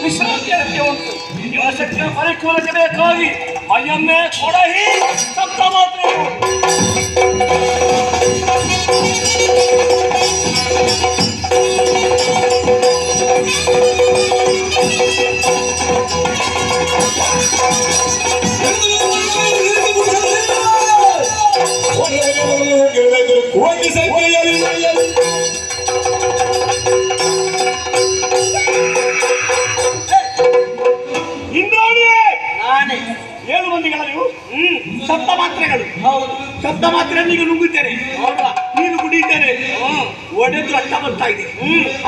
ವಿಶ್ರಾಂತಿ ಉಂಟು. ಯುವಶಕ್ತಿಯ ಪರಿಕೂಲಕ್ಕೆ ಬೇಕಾಗಿ ಮೈಯನ್ನೇ ಕೊಡಹಿ ಸಪ್ತ ಮಾತ್ರ ಏಳು ಮಂದಿಗಳ ನೀವು ಸಪ್ತ ಮಾತ್ರೆಗಳು. ಸಪ್ತ ಮಾತ್ರೆ ನೀವು ನುಂಗುತ್ತೇನೆ, ನೀನು ಕುಡಿಯುತ್ತೇನೆ, ಒಡೆದು ರಕ್ತ ಬರ್ತಾ ಇದೆ.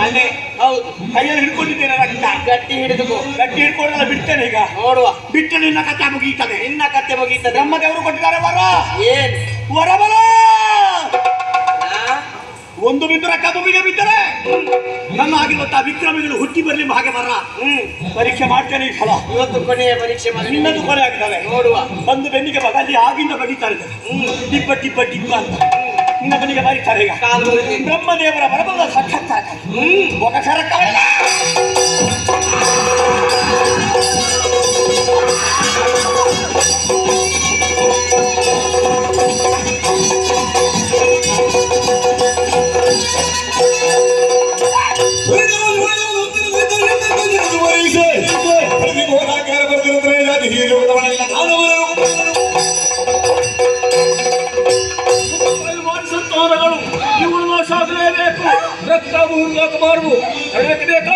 ಅಲ್ಲೇ ಹೌದು, ಕೈಯಲ್ಲಿ ಹಿಡ್ಕೊಂಡಿದ್ದೇನೆ ರಕ್ತ. ಗಟ್ಟಿ ಹಿಡ್ಕೊಂಡೆಲ್ಲ ಬಿಡ್ತೇನೆ. ಈಗ ನೋಡುವ, ಬಿಟ್ಟು ನಿನ್ನ ಕತೆ ಮುಗೀತದೆ. ಬ್ರಹ್ಮದೇವರು ಕೊಟ್ಟಿದ್ದಾರೆ ವರ. ಏನ್ ವರ? ಬಲ ಒಂದು ಬಿಂದು ರಕ್ತ ಭೂಮಿಗೆ ಬಿದ್ದರೆ ನನ್ನ ಆಗಿರುವಂತಹ ವಿಕ್ರಮಿಗಳು ಹುಟ್ಟಿ ಬರಲಿ ಹಾಗೆ ಬರ. ಪರೀಕ್ಷೆ ಮಾಡ್ತೇನೆ ಈ ಸಲ. ಇವತ್ತು ಕೊನೆಯ ಪರೀಕ್ಷೆ, ನಿನ್ನದು ಕೊನೆ ಆಗ್ತದೆ. ನೋಡುವ, ಒಂದು ಬೆನ್ನಿಗೆ ಬಗಲಿ ಆಗಿಂದ ಬಡಿತಾರೆ, ಡಿಬ್ಬ ಡಿಬ್ಬ ಡಿಬ್ಬ ಅಂತ ನಿನ್ನ ಬೆನ್ನಿಗೆ ಬರೀತಾರೆ. ಈಗ ಬ್ರಹ್ಮದೇವರ ಬರಬಲ್ಲ ಸಾಕ್ಷಾತ್ಕಾರ ಒಕ ಸರಕವಲ್ಲ. ಇವುಗಳು ನಾಶ ಆಗಲೇಬೇಕು. ರಕ್ತ ಭೂಮಿಯಾಗಬಾರದು. ತಡೆಯಬೇಕು.